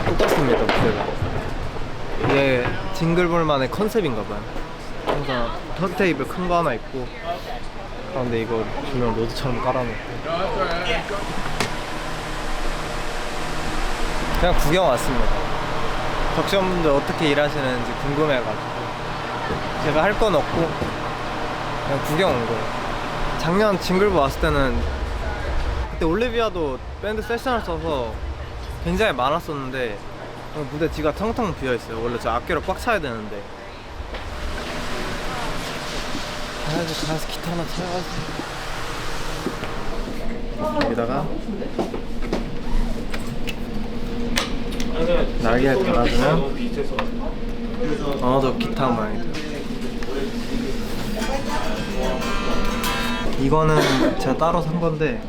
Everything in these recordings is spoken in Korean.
똑같습니다. 무대가. 이게 징글볼만의 컨셉인가봐요. 항상 턴테이블 큰 거 하나 있고 가운데 이거 조명 로드처럼 깔아놓고 그냥 구경 왔습니다. 덕시원분들 어떻게 일하시는지 궁금해가지고 제가 할 건 없고 그냥 구경 온 거예요. 작년 징글볼 왔을 때는 그때 올리비아도 밴드 세션을 써서 굉장히 많았었는데 무대 뒤가 텅텅 비어있어요. 원래 저 악기를 꽉 차야 되는데 가야지 기타 하나 쳐야지. 여기다가 날개를 달아주면 어느덧 기타 모양이 돼요. 이거는 제가 따로 산 건데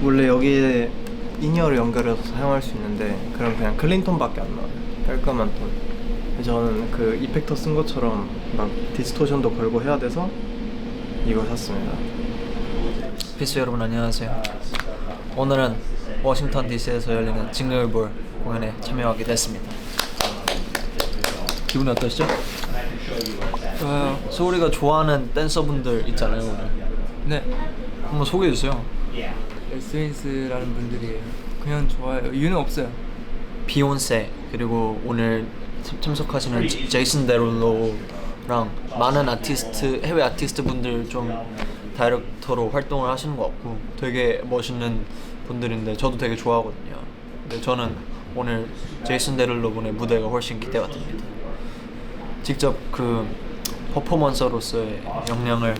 원래 여기에 인이어를 연결해서 사용할 수 있는데 그럼 그냥 클린 톤밖에 안 나와요. 깔끔한 톤. 저는 그 이펙터 쓴 것처럼 막 디스토션도 걸고 해야 돼서 이거 샀습니다. 피스 여러분 안녕하세요. 오늘은 워싱턴 DC에서 열리는 징글볼 공연에 참여하게 됐습니다. 기분이 어떠시죠? 좋아요. 소울이가 좋아하는 댄서분들 있잖아요 오늘. 네. 한번 소개해주세요. 에스윈스라는 분들이에요. 그냥 좋아요. 이유는 없어요. 비욘세 그리고 오늘 참석하시는 제이슨 데룰로랑 많은 아티스트 해외 아티스트 분들 좀 다이렉터로 활동을 하시는 것 같고 되게 멋있는 분들인데 저도 되게 좋아하거든요. 근데 저는 오늘 제이슨 데룰로 분의 무대가 훨씬 기대가 됩니다. 직접 그 퍼포먼서로서의 역량을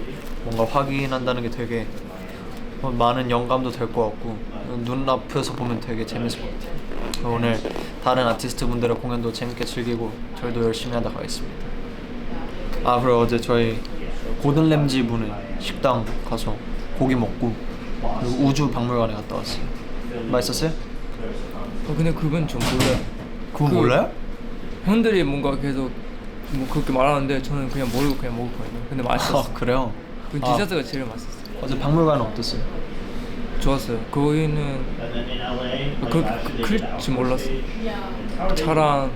뭔가 확인한다는 게 되게 많은 영감도 될 것 같고 눈앞에서 보면 되게 재밌을 것 같아요. 오늘 다른 아티스트 분들의 공연도 재밌게 즐기고 저희도 열심히 하다 가겠습니다. 아 그리고 어제 저희 고든 램지 분의 식당 가서 고기 먹고 그리고 우주 박물관에 갔다 왔어요. 맛있었어요? 근데 그건 좀 몰라요. 그건 몰라요? 형들이 뭔가 계속 뭐 그렇게 말하는데 저는 그냥 모르고 그냥 먹었거든요. 근데 맛있었어요. 아 그래요? 그 디저트가 제일 맛있었어요. 어제 박물관은 어땠어요? 좋았어요. 거기는 그럴지 몰랐어요. 차랑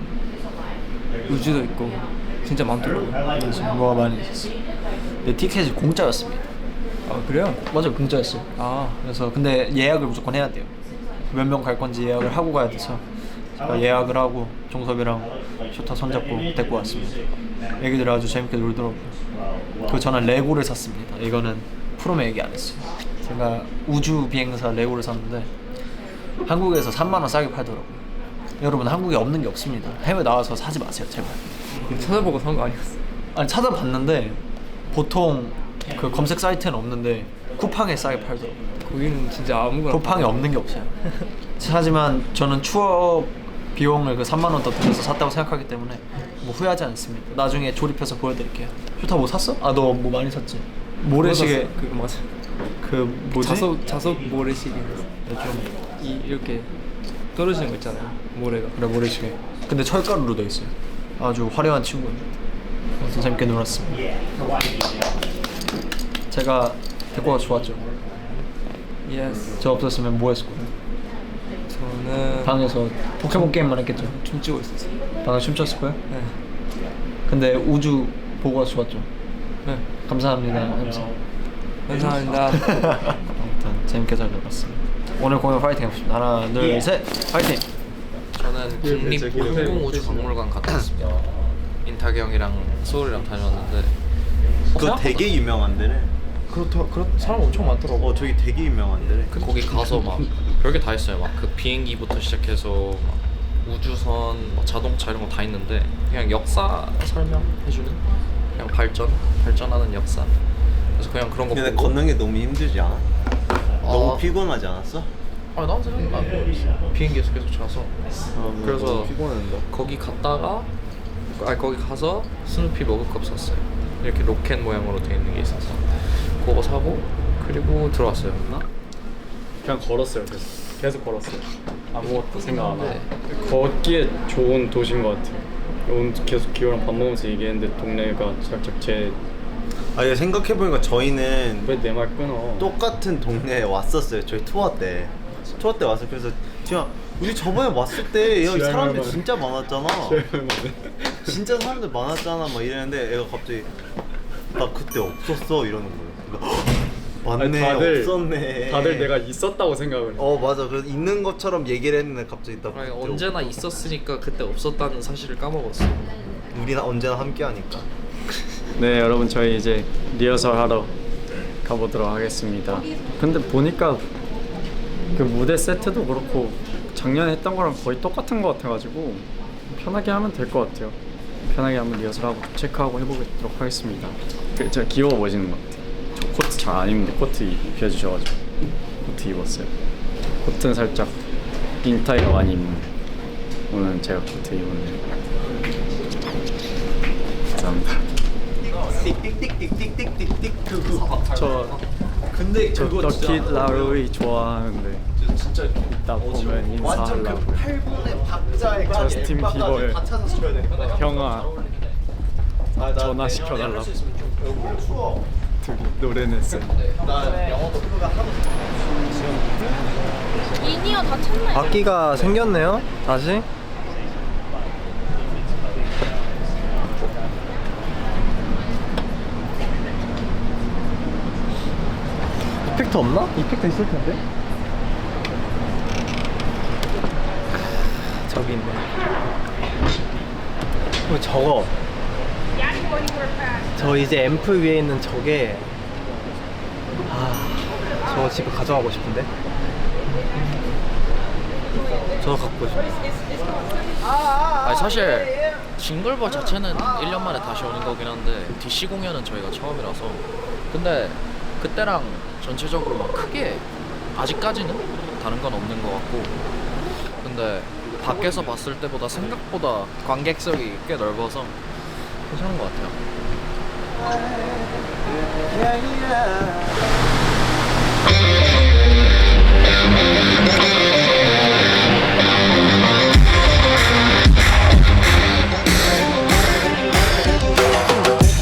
우주도 있고 진짜 많더라고요. 그래서 뭐가 많이 있었어요. 내 티켓이 공짜였습니다. 아 그래요? 맞아요, 공짜였어요. 아 그래서 근데 예약을 무조건 해야 돼요. 몇 명 갈 건지 예약을 하고 가야 돼서 제가 예약을 하고 종섭이랑 쇼타 손잡고 데리고 왔습니다. 애기들이 아주 재밌게 놀더라고요. 그 저는 레고를 샀습니다. 이거는 프롬에 얘기 안 했어요. 제가 우주 비행사 레고를 샀는데 한국에서 3만 원 싸게 팔더라고요. 여러분 한국에 없는 게 없습니다. 해외 나와서 사지 마세요, 제발. 찾아보고 산 거 아니었어? 아니 찾아봤는데 보통 그 검색 사이트는 없는데 쿠팡에 싸게 팔더라고요. 거기는 진짜 아무거나 쿠팡에 없는 게 없어요. 하지만 저는 추억 비용을 그 3만 원 더 들여서 샀다고 생각하기 때문에 뭐 후회하지 않습니다. 나중에 조립해서 보여드릴게요. 쇼타 뭐 샀어? 아 너 뭐 많이 샀지? 모래시계 그거 맞아. 그 뭐지? 자석 모래시계 좀 이렇게 떨어지는 거 있잖아요. 모래가. 그래 모래시계. 근데 철가루로 돼 있어요. 아주 화려한 친구입니다. 아무튼 재밌게 놀았습니다. 제가 데리고 가서 좋았죠. 예스. 저 없었으면 뭐 했을 거예요? 저는 방에서 포켓몬 게임만 했겠죠. 춤추고 있었어요. 방에 춤췄을 거예요? 네. 근데 우주 보고 와서 좋았죠. 네. 감사합니다. 감사합니다. 감사합니다. 아무튼 재밌게 잘 놀았습니다. 오늘 공연 파이팅 해봅시다. 하나, 둘, 셋, 파이팅! 저는 국립항공우주박물관 갔다 왔습니다. 인탁이 형이랑 소울이랑 다녀왔는데 그거 되게 유명한 데네. 그렇다 사람 엄청 많더라고. 저기 되게 유명한 데네. 거기 가서 막 별게 다 있어요. 막 그 비행기부터 시작해서 막 우주선, 막 자동차 이런 거 다 있는데 그냥 역사 설명해주는 그냥 발전하는 역사. 그래서 그냥 그런 거 근데 보고. 걷는 게 너무 힘들지 않아? 너무 피곤하지 않았어? 난 생각 안 해. 비행기에서 계속 자서. 그래서 피곤한다. 거기 갔다가 거기 가서 스누피 머그컵 샀어요. 이렇게 로켓 모양으로 되어 있는 게 있어서 그거 사고 그리고 들어왔어요. 그냥 걸었어요. 계속 걸었어요. 아무것도 생각 안 하고 네. 걷기에 좋은 도시인 것 같아요. 오늘 계속 기호랑 밥 먹으면서 얘기했는데 동네가 살짝 제 아, 생각해보니까 저희는 왜 내 말 끊어? 똑같은 동네에 왔었어요. 저희 투어 때 왔어. 그래서 지금 우리 저번에 왔을 때 여기 사람들 진짜 많았잖아. 진짜 사람들 많았잖아 막 이랬는데 애가 갑자기 나 그때 없었어 이러는 거예요. 그러니까 맞네, 다들 없었네. 다들 내가 있었다고 생각을 해. 맞아. 그래서 있는 것처럼 얘기를 했는데 갑자기 나 아니, 그때 언제나 있었으니까 그때 없었다는 사실을 까먹었어. 우리는 언제나 함께하니까. 네 여러분 저희 이제 리허설 하러 가보도록 하겠습니다. 근데 보니까 그 무대 세트도 그렇고 작년에 했던 거랑 거의 똑같은 거 같아가지고 편하게 하면 될 것 같아요. 편하게 한번 리허설하고 체크하고 해보도록 하겠습니다. 제가 귀여워 보이시는 것 같아요. 저 코트 잘 안 입는데 코트 입혀주셔가지고 코트 입었어요. 코트는 살짝 빈타이가 많이 입는데 오늘은 제가 코트 입었네요. 감사합니다. 저 근데 그거 더킷 라로이 좋아하는데 진짜 이따 보면 인사하려고. 8분의 박자에 저스틴 비버의 다 찾아서 줘야 되니까. 형아 전화 시켜달라고 노래는 쎄. 인이어 다 찼나요? 바퀴가 생겼네요. 다시. 이펙트 없나? 이펙트 있을 텐데. 저기 있네. 저거. 저 이제 앰프 위에 있는 저게. 저거 집에 가져가고 싶은데. 저거 갖고 싶어. 아니 사실 징글버 자체는 1년 만에 다시 오는 거긴 한데 DC 공연은 저희가 처음이라서 근데 그때랑 전체적으로 막 크게 아직까지는 다른 건 없는 것 같고 근데 밖에서 봤을 때보다 생각보다 관객석이 꽤 넓어서 괜찮은 것 같아요.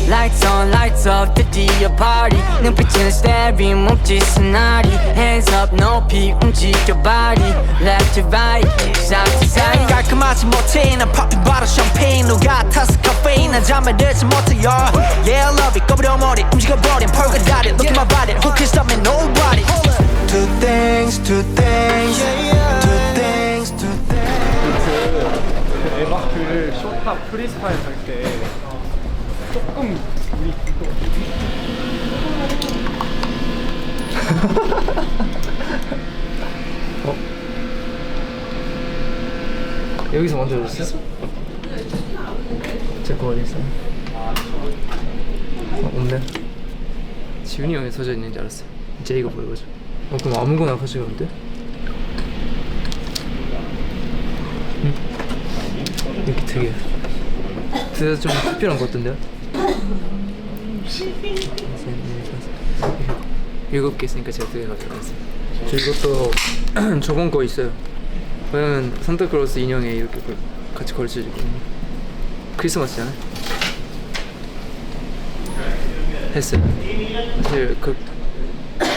Lights on, lights off, 드디어 party 눈빛은 staring, 몸짓은 나리 Hands up, 높이 움직여 body Left to right, side to side 깔끔하지 못해 난 popping bottle champagne 누가 탔어 카페인 난 잠에 들지 못해 yeah Yeah, I love it, 꺼버려 머리 움직여버린 펄과 다리 Look at my body, who can stop me, nobody Two things, two things Two things, two things 에바크를 쇼타 프리스타일 할때 조금 우리 여기서 만들어줬어? 제거 어디 있어? 없네. 지훈이 형이 서져 있는 줄 알았어. 이제 이거 보여줘. 그럼 아무거나 가져가면 돼? 응? 이렇게 되게 진짜 좀 특별한 것 같던데요? 7개 있으니까 제가 2개 가져가겠습니다. 저 이것도 저번 거 있어요. 왜냐면 산타클로스 인형에 이렇게 같이 걸쳐지거든요. 크리스마스잖아요. 했어요. 사실 그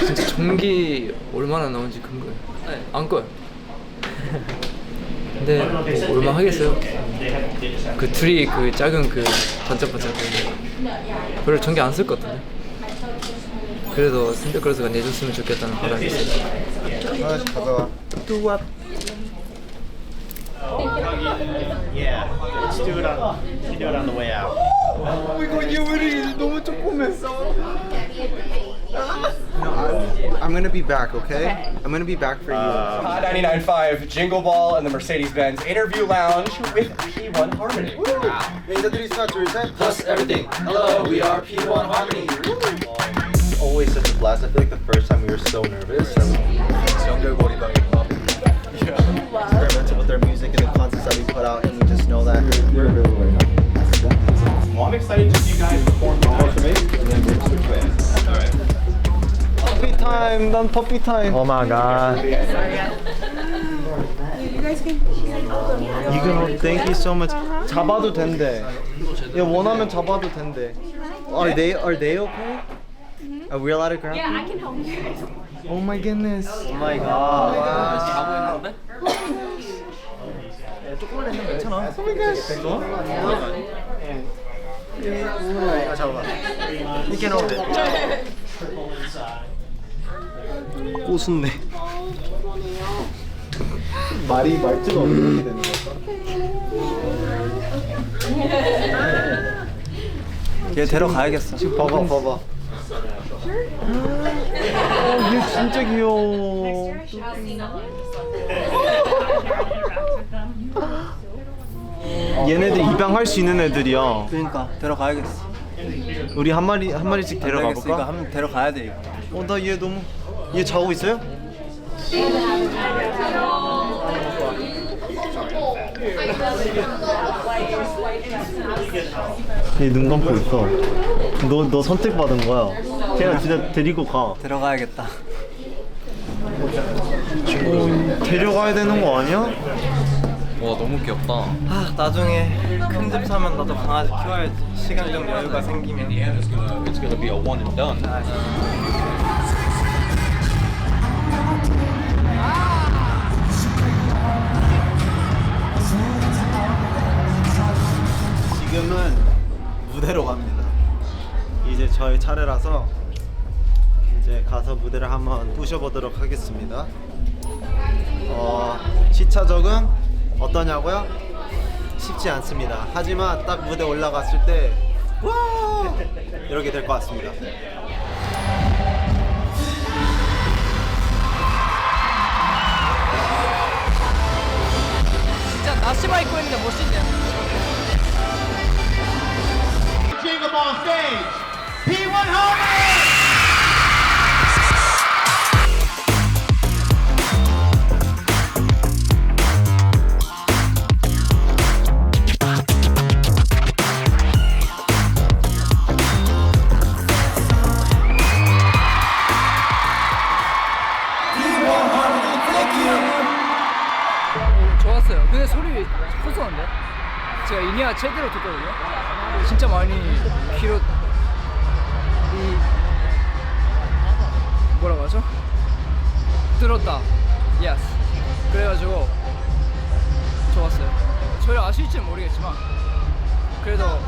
진짜 전기 얼마나 나온지 큰 거예요. 안 꺼요. 근데 뭐 얼마 하겠어요? 그 둘이 그 작은 그 반짝반짝 별로 전기 안 쓸 것 같은데. 그래도 산타클로스가 내줬으면 좋겠다는 바람이 있어요. 하나씩 가져가. 뚜왑. Yeah, let's do it on the way out. 이거 예원이 너무 조그맸어. I'm gonna be back, okay? I'm gonna be back for you. Hot 99.5 Jingle Ball and the Mercedes-Benz Interview Lounge with P1 Harmony. 인사드릴 수 둘 셋. Plus everything. Hello, we are P1 Harmony. It's always such a blast. I feel like the first time we were so nervous. Experimental with their music and the concepts that we put out, and we just know that we're really Well, I'm excited to see you guys perform live. And then we'll switch bands. All right. 퍼피 타임. 난 퍼피 타임. 오 마이 갓. 이거 thank you so much. 잡아도 된대. 야 원하면 잡아도 된대. Are they okay? Are we allowed to grab? Yeah, I can help you guys. Oh my goodness. 오 마이 갓. 조금만 했는데 괜찮아. 잡아. 이렇게 넣으면 돼. 꼬순네. 말투가 어떻게 되는 거야? 얘 데려가야겠어. 지금 봐봐. 얘 진짜 귀여워. 얘네들 입양할 수 있는 애들이야. 그러니까 데려가야겠어. 우리 한 마리씩 데려가 알겠어. 이거 볼까? 한번 데려가야 돼 이거. 나 얘 너무 얘 자고 있어요? 얘 눈 감고 있어. 너 선택받은 거야. 걔가 진짜 데리고 가. 데려가야겠다. 데려가야 되는 거 아니야? 와 너무 귀엽다. 아 나중에 큰 집 사면 나도 강아지 키워야지. 시간적 여유가 생기면. It's gonna be a one and done. 지금은 무대로 갑니다. 이제 저의 차례라서 이제 가서 무대를 한번 부셔보도록 하겠습니다. 시차 적응 어떠냐고요? 쉽지 않습니다. 하지만 딱 무대 올라갔을 때 와! 이렇게 될 것 같습니다. 진짜 나시마 입고 있는데 멋있네. Up on stage, P1 Homie! 좋았어요. 근데 소리 컸었는데? 제가 이니아 제대로 듣거든요. 진짜 많이 길어. 뭐라고 하죠? 들었다. 예스. 그래가지고 좋았어요. 저희 아실지는 모르겠지만 그래도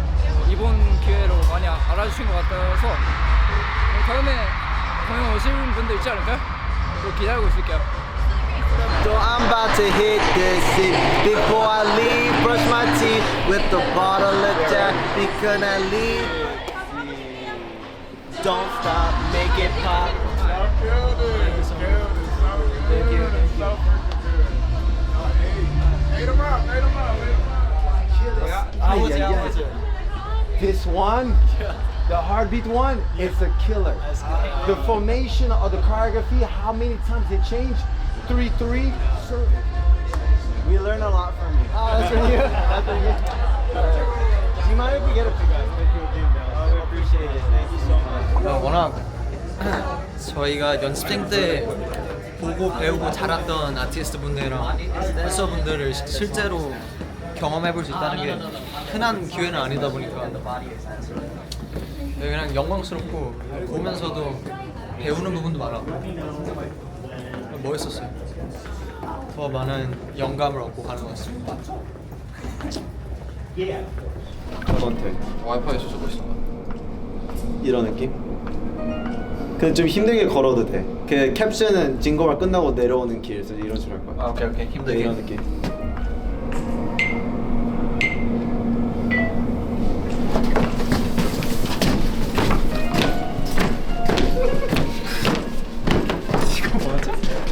이번 기회로 많이 알아주신 것 같아서 다음에 공연 오시는 분들 있지 않을까요? 그거 기다리고 있을게요. So I'm about to hit the city. Before I leave, brush my teeth with the bottle of Jack. Because I leave, don't stop, make it pop. This one, the heartbeat one, is a killer. The formation of the choreography, how many times it changed? 3-3. We learn a lot from you. Oh, that's from you. That's from you. Do you mind if we get a picture? I appreciate it. Thank you so much. 워낙 저희가 연습생 때 보고 배우고 자랐던 아티스트 분들이랑 댄서 분들을 실제로 경험해 볼 수 있다는 게 흔한 기회는 아니다 보니까 그냥 영광스럽고 보면서도 배우는 부분도 많았고 멋있었어요. 더 많은 영감을 얻고 가는 것 같습니다. 저한테 와이파이 있어서 멋있어. 이런 느낌? 근데 좀 힘들게 걸어도 돼. 그 캡션은 징거말 끝나고 내려오는 길에서 이런 식으로 할 거야. 오케이 힘들게. 이런 느낌.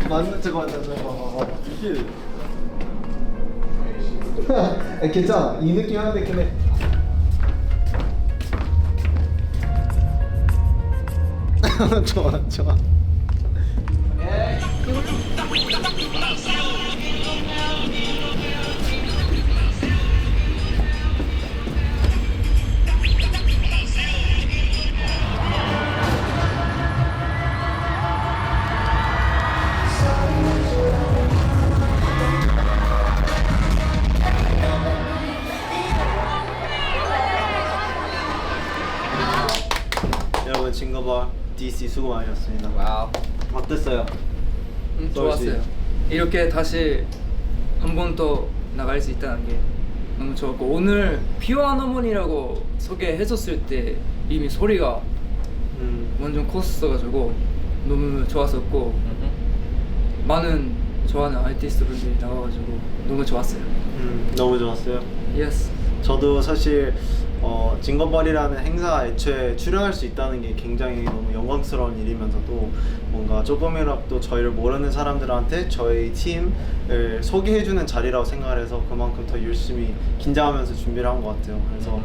맞는 척 한다. 이게 괜찮아. 이 느낌 하는데 근데 좋아. 여러분 징거바 DC 수고 많으셨습니다. 와우. 어땠어요? 좋았어요. 이렇게 다시 한 번 더 나갈 수 있다는 게 너무 좋았고 오늘 피어한 어머니라고 소개해줬을 때 이미 소리가 완전 컸어가지고 너무 좋았었고 많은 좋아하는 아티스트 분들이 나와가지고 너무 좋았어요. 너무 좋았어요. Yes. 저도 사실 징거버리라는 행사 애초에 출연할 수 있다는 게 굉장히 너무 영광스러운 일이면서도 뭔가 조금이라도 저희를 모르는 사람들한테 저희 팀을 소개해주는 자리라고 생각을 해서 그만큼 더 열심히 긴장하면서 준비를 한 것 같아요. 그래서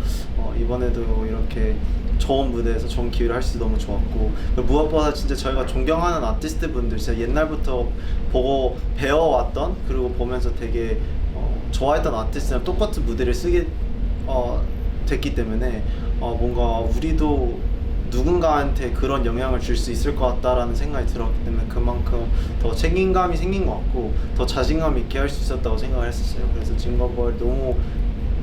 이번에도 이렇게 좋은 무대에서 좋은 기회를 할 수 있어서 너무 좋았고 무엇보다 진짜 저희가 존경하는 아티스트 분들 진짜 옛날부터 보고 배워왔던 그리고 보면서 되게 좋아했던 아티스트랑 똑같은 무대를 쓰게 됐기 때문에 뭔가 우리도 누군가한테 그런 영향을 줄 수 있을 것 같다라는 생각이 들었기 때문에 그만큼 더 책임감이 생긴 것 같고 더 자신감 있게 할 수 있었다고 생각을 했었어요. 그래서 징거벌 너무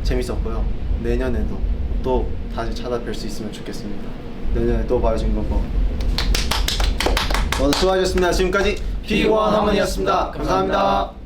재밌었고요. 내년에도 또 다시 찾아뵐 수 있으면 좋겠습니다. 내년에 또 봐요 징거벌. 모두 수고하셨습니다. 지금까지 P1 하모니였습니다. 감사합니다.